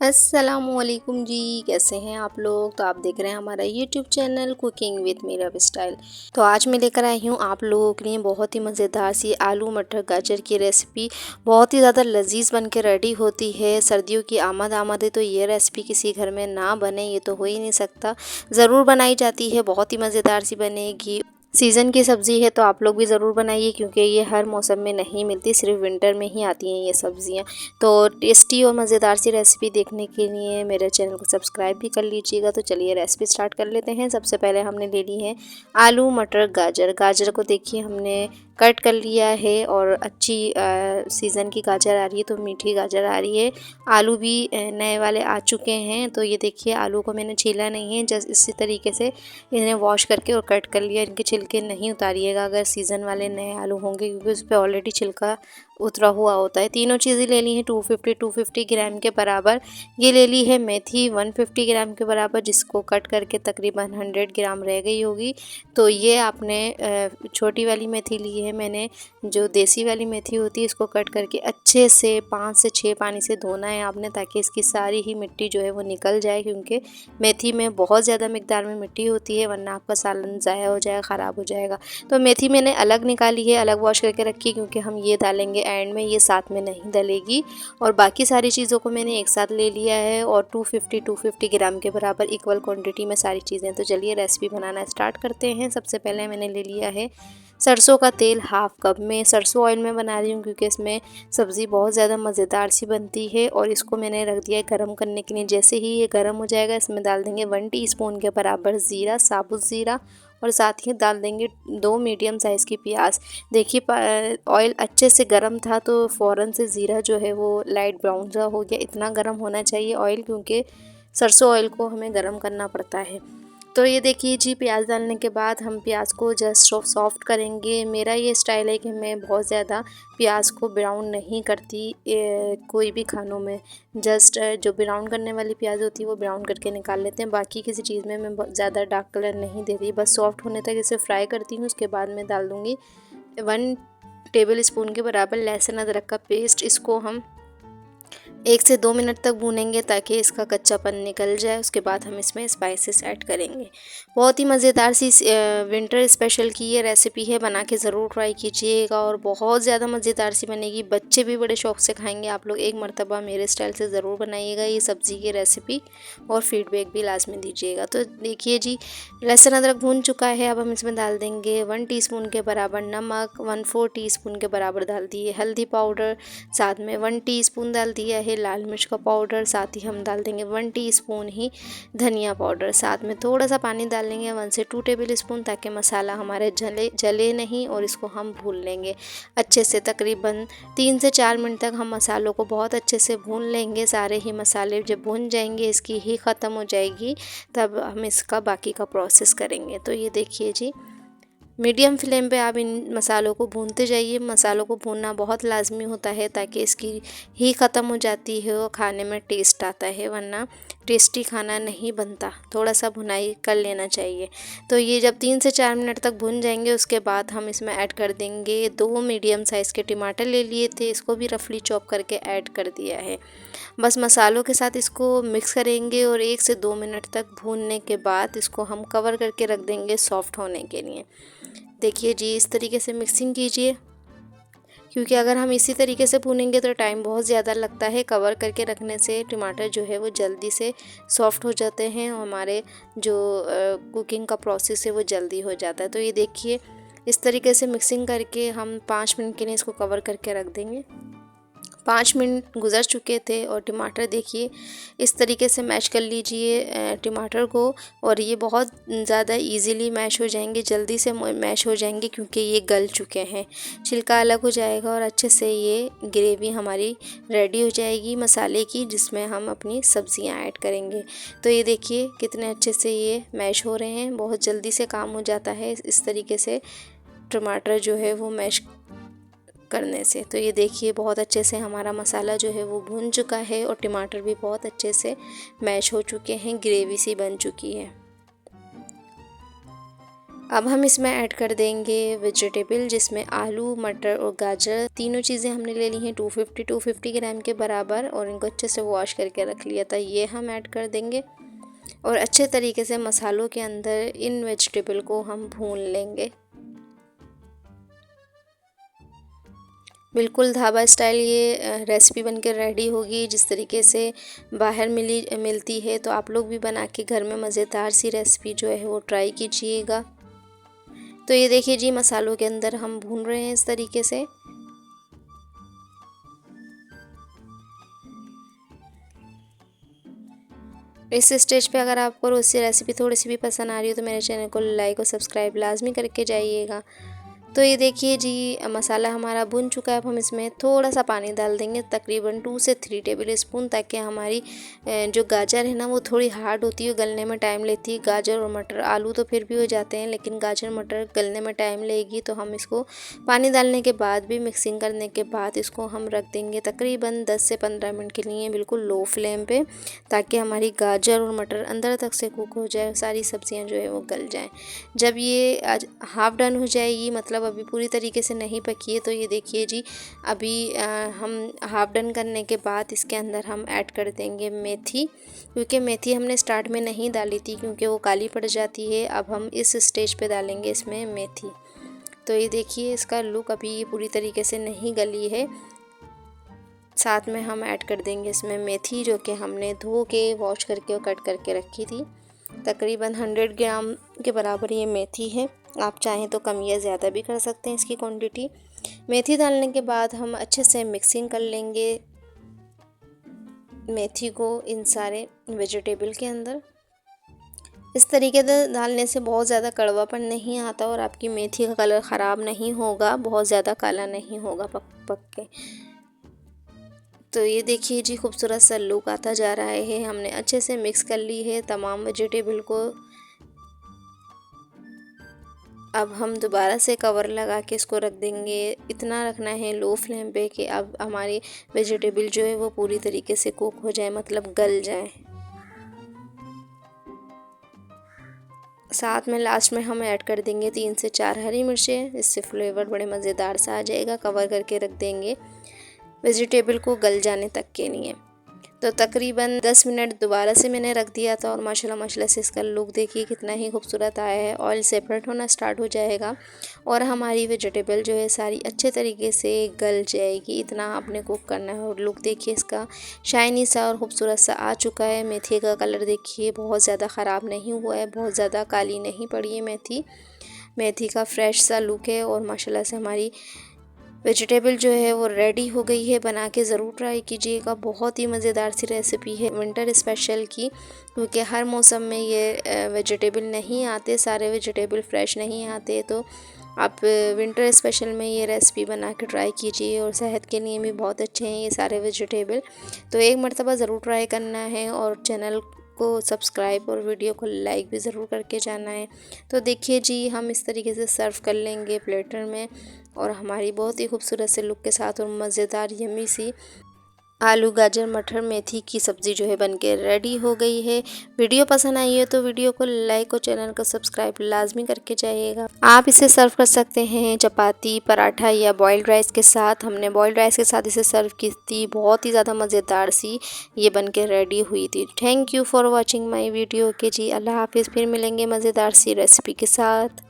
अस्सलामुअलैकुम जी, कैसे हैं आप लोग। तो आप देख रहे हैं हमारा YouTube channel cooking with Meera style. तो आज मैं लेकर आई हूँ आप लोगों के लिए बहुत ही मज़ेदार सी आलू मटर गाजर की रेसिपी। बहुत ही ज़्यादा लजीज बन के रेडी होती है। सर्दियों की आमद है तो ये रेसिपी किसी घर में ना बने ये तो हो ही नहीं सकता। ज़रूर बनाई जाती है, बहुत ही मज़ेदार सी बनेगी। सीज़न की सब्ज़ी है तो आप लोग भी ज़रूर बनाइए, क्योंकि ये हर मौसम में नहीं मिलती, सिर्फ विंटर में ही आती हैं ये सब्ज़ियाँ। तो टेस्टी और मज़ेदार सी रेसिपी देखने के लिए मेरे चैनल को सब्सक्राइब भी कर लीजिएगा। तो चलिए रेसिपी स्टार्ट कर लेते हैं। सबसे पहले हमने ले ली है आलू मटर गाजर। गाजर को देखिए हमने कट कर लिया है और अच्छी सीज़न की गाजर आ रही है, तो मीठी गाजर आ रही है। आलू भी नए वाले आ चुके हैं। तो ये देखिए आलू को मैंने छीला नहीं है, जस्ट इसी तरीके से इन्हें वॉश करके और कट कर लिया। इनके छिलके नहीं उतारिएगा अगर सीज़न वाले नए आलू होंगे, क्योंकि उस पर ऑलरेडी छिलका उतरा हुआ होता है। तीनों चीज़ें ले ली हैं 250 ग्राम के बराबर। ये ले ली है मेथी 150 ग्राम के बराबर, जिसको कट करके तकरीबन 100 ग्राम रह गई होगी। तो ये आपने छोटी वाली मेथी ली है मैंने, जो देसी वाली मेथी होती है। इसको कट करके अच्छे से 5 से 6 पानी से धोना है आपने, ताकि इसकी सारी ही मिट्टी जो है वो निकल जाए, क्योंकि मेथी में बहुत ज़्यादा मिकदार में मिट्टी होती है, वरना आपका सालन ज़ाया हो जाएगा, ख़राब हो जाएगा। तो मेथी मैंने अलग निकाली है, अलग वॉश करके रखी, क्योंकि हम ये डालेंगे एंड में, ये साथ में नहीं डलेगी। और बाकी सारी चीज़ों को मैंने एक साथ ले लिया है और 250 ग्राम के बराबर इक्वल क्वांटिटी में सारी चीज़ें। तो चलिए रेसिपी बनाना स्टार्ट करते हैं। सबसे पहले मैंने ले लिया है सरसों का तेल हाफ़ कप। में सरसों ऑयल में बना रही हूँ, क्योंकि इसमें सब्ज़ी बहुत ज़्यादा मज़ेदार सी बनती है। और इसको मैंने रख दिया है गर्म करने के लिए। जैसे ही ये गर्म हो जाएगा इसमें डाल देंगे 1 टीस्पून के बराबर ज़ीरा, साबुत ज़ीरा, और साथ ही डाल देंगे 2 मीडियम साइज़ की प्याज। देखिए ऑयल अच्छे से गर्म था तो फ़ौरन से ज़ीरा जो है वो लाइट ब्राउन सा हो गया। इतना गर्म होना चाहिए ऑयल, क्योंकि सरसों ऑयल को हमें गर्म करना पड़ता है। तो ये देखिए जी, प्याज डालने के बाद हम प्याज को जस्ट सॉफ्ट करेंगे। मेरा ये स्टाइल है कि मैं बहुत ज़्यादा प्याज को ब्राउन नहीं करती कोई भी खानों में। जस्ट जो ब्राउन करने वाली प्याज होती है वो ब्राउन करके निकाल लेते हैं। बाकी किसी चीज़ में मैं ज़्यादा डार्क कलर नहीं देती, बस सॉफ्ट होने तक इसे फ्राई करती हूँ। उसके बाद मैं डाल दूँगी 1 टेबल स्पून के बराबर लहसुन अदरक का पेस्ट। इसको हम 1 से 2 मिनट तक भूनेंगे ताकि इसका कच्चापन निकल जाए। उसके बाद हम इसमें स्पाइसेस ऐड करेंगे। बहुत ही मज़ेदार सी विंटर स्पेशल की ये रेसिपी है, बना के ज़रूर ट्राई कीजिएगा और बहुत ज़्यादा मज़ेदार सी बनेगी। बच्चे भी बड़े शौक से खाएंगे। आप लोग एक मरतबा मेरे स्टाइल से ज़रूर बनाइएगा ये सब्ज़ी की रेसिपी, और फीडबैक भी लाजमी दीजिएगा। तो देखिए जी, लहसुन अदरक भून चुका है। अब हम इसमें डाल देंगे 1 टीस्पून के बराबर नमक, 1/4 टीस्पून के बराबर डाल दिए हल्दी पाउडर, साथ में 1 टीस्पून डाल दिया है लाल मिर्च का पाउडर, साथ ही हम डाल देंगे 1 टीस्पून ही धनिया पाउडर। साथ में थोड़ा सा पानी डाल लेंगे 1 से 2 टेबल स्पून, ताकि मसाला हमारे जले नहीं। और इसको हम भून लेंगे अच्छे से। तकरीबन 3 से 4 मिनट तक हम मसालों को बहुत अच्छे से भून लेंगे। सारे ही मसाले जब भून जाएंगे, इसकी ही ख़त्म हो जाएगी, तब हम इसका बाकी का प्रोसेस करेंगे। तो ये देखिए जी, मीडियम फ्लेम पे आप इन मसालों को भूनते जाइए। मसालों को भूनना बहुत लाजमी होता है, ताकि इसकी ही ख़त्म हो जाती है और खाने में टेस्ट आता है, वरना टेस्टी खाना नहीं बनता। थोड़ा सा भुनाई कर लेना चाहिए। तो ये जब 3 से 4 मिनट तक भुन जाएंगे, उसके बाद हम इसमें ऐड कर देंगे 2 मीडियम साइज़ के टमाटर ले लिए थे। इसको भी रफली चॉप करके ऐड कर दिया है। बस मसालों के साथ इसको मिक्स करेंगे और 1 से 2 मिनट तक भूनने के बाद इसको हम कवर करके रख देंगे सॉफ्ट होने के लिए। देखिए जी, इस तरीके से मिक्सिंग कीजिए, क्योंकि अगर हम इसी तरीके से भूनेंगे तो टाइम बहुत ज़्यादा लगता है। कवर करके रखने से टमाटर जो है वो जल्दी से सॉफ्ट हो जाते हैं और हमारे जो कुकिंग का प्रोसेस है वो जल्दी हो जाता है। तो ये देखिए, इस तरीके से मिक्सिंग करके हम 5 मिनट के लिए इसको कवर करके रख देंगे। 5 मिनट गुज़र चुके थे और टमाटर देखिए इस तरीके से मैश कर लीजिए टमाटर को, और ये बहुत ज़्यादा इजीली मैश हो जाएंगे, जल्दी से मैश हो जाएंगे, क्योंकि ये गल चुके हैं। छिलका अलग हो जाएगा और अच्छे से ये ग्रेवी हमारी रेडी हो जाएगी मसाले की, जिसमें हम अपनी सब्जियां ऐड करेंगे। तो ये देखिए कितने अच्छे से ये मैश हो रहे हैं, बहुत जल्दी से काम हो जाता है इस तरीके से टमाटर जो है वो मैश करने से। तो ये देखिए बहुत अच्छे से हमारा मसाला जो है वो भून चुका है और टमाटर भी बहुत अच्छे से मैश हो चुके हैं, ग्रेवी सी बन चुकी है। अब हम इसमें ऐड कर देंगे वेजिटेबल, जिसमें आलू, मटर और गाजर तीनों चीज़ें हमने ले ली हैं 250 ग्राम के बराबर, और इनको अच्छे से वॉश करके रख लिया था। ये हम ऐड कर देंगे और अच्छे तरीके से मसालों के अंदर इन वेजिटेबल को हम भून लेंगे। बिल्कुल ढाबा स्टाइल ये रेसिपी बनकर रेडी होगी, जिस तरीके से बाहर मिलती है। तो आप लोग भी बना के घर में मज़ेदार सी रेसिपी जो है वो ट्राई कीजिएगा। तो ये देखिए जी, मसालों के अंदर हम भून रहे हैं इस तरीके से। इस स्टेज पे अगर आपको रोज़ रेसिपी थोड़ी सी भी पसंद आ रही हो तो मेरे चैनल को लाइक और सब्सक्राइब लाजमी करके जाइएगा। तो ये देखिए जी, मसाला हमारा भुन चुका है। अब हम इसमें थोड़ा सा पानी डाल देंगे, तकरीबन 2 से 3 टेबल स्पून, ताकि हमारी जो गाजर है ना वो थोड़ी हार्ड होती है, गलने में टाइम लेती है। गाजर और मटर, आलू तो फिर भी हो जाते हैं, लेकिन गाजर मटर गलने में टाइम लेगी। तो हम इसको पानी डालने के बाद भी मिक्सिंग करने के बाद इसको हम रख देंगे तकरीबन 10 से 15 मिनट के लिए बिल्कुल लो फ्लेम पे, ताकि हमारी गाजर और मटर अंदर तक से कुक हो जाए, सारी सब्जियां जो है वो गल जाएं। जब ये आज हाफ़ डन हो जाएगी, मतलब अभी पूरी तरीके से नहीं पकी है, तो ये देखिए जी, अभी हम हाफ़ डन करने के बाद इसके अंदर हम ऐड कर देंगे मेथी, क्योंकि मेथी हमने स्टार्ट में नहीं डाली थी क्योंकि वो काली पड़ जाती है। अब हम इस स्टेज पे डालेंगे इसमें मेथी। तो ये देखिए, इसका लुक अभी ये पूरी तरीके से नहीं गली है। साथ में हम ऐड कर देंगे इसमें मेथी, जो कि हमने धो के वॉश करके और कट करके रखी थी। तकरीबन 100 ग्राम के बराबर ये मेथी है। आप चाहें तो कम या ज़्यादा भी कर सकते हैं इसकी क्वांटिटी। मेथी डालने के बाद हम अच्छे से मिक्सिंग कर लेंगे मेथी को इन सारे वेजिटेबल के अंदर। इस तरीके से डालने से बहुत ज़्यादा कड़वापन नहीं आता और आपकी मेथी का कलर ख़राब नहीं होगा, बहुत ज़्यादा काला नहीं होगा पक पक के। तो ये देखिए जी, खूबसूरत सा लुक आता जा रहा है। हमने अच्छे से मिक्स कर ली है तमाम वेजिटेबल को। अब हम दोबारा से कवर लगा के इसको रख देंगे। इतना रखना है लो फ्लेम पे कि अब हमारी वेजिटेबल जो है वो पूरी तरीके से कुक हो जाए, मतलब गल जाए। साथ में लास्ट में हम ऐड कर देंगे 3 से 4 हरी मिर्चें, इससे फ्लेवर बड़े मज़ेदार सा आ जाएगा। कवर करके रख देंगे वेजिटेबल को गल जाने तक के लिए। तो तकरीबन 10 मिनट दोबारा से मैंने रख दिया था और माशाल्लाह माशाल्लाह से इसका लुक देखिए कितना ही खूबसूरत आया है। ऑयल सेपरेट होना स्टार्ट हो जाएगा और हमारी वेजिटेबल जो है सारी अच्छे तरीके से गल जाएगी। इतना आपने कुक करना है। और लुक देखिए इसका शाइनी सा और खूबसूरत सा आ चुका है। मेथी का कलर देखिए बहुत ज़्यादा ख़राब नहीं हुआ है, बहुत ज़्यादा काली नहीं पड़ी है मेथी। मेथी का फ्रेश सा लुक है और माशाल्लाह से हमारी वेजिटेबल जो है वो रेडी हो गई है। बना के ज़रूर ट्राई कीजिएगा, बहुत ही मज़ेदार सी रेसिपी है विंटर स्पेशल की, क्योंकि हर मौसम में ये वेजिटेबल नहीं आते, सारे वेजिटेबल फ्रेश नहीं आते। तो आप विंटर स्पेशल में ये रेसिपी बना के ट्राई कीजिए और सेहत के लिए भी बहुत अच्छे हैं ये सारे वेजिटेबल। तो एक मरतबा ज़रूर ट्राई करना है और चैनल को सब्सक्राइब और वीडियो को लाइक भी ज़रूर करके जाना है। तो देखिए जी, हम इस तरीके से सर्व कर लेंगे प्लेटर में और हमारी बहुत ही खूबसूरत से लुक के साथ और मज़ेदार यम्मी सी आलू गाजर मटर मेथी की सब्ज़ी जो है बनके रेडी हो गई है। वीडियो पसंद आई है तो वीडियो को लाइक और चैनल को सब्सक्राइब लाजमी करके जाइएगा। आप इसे सर्व कर सकते हैं चपाती, पराठा या बॉइल्ड राइस के साथ। हमने बॉइल्ड राइस के साथ इसे सर्व की थी, बहुत ही ज़्यादा मज़ेदार सी ये बनके रेडी हुई थी। Thank you for watching my video के जी। अल्लाह हाफिज़। फिर मिलेंगे मज़ेदार सी रेसिपी के साथ।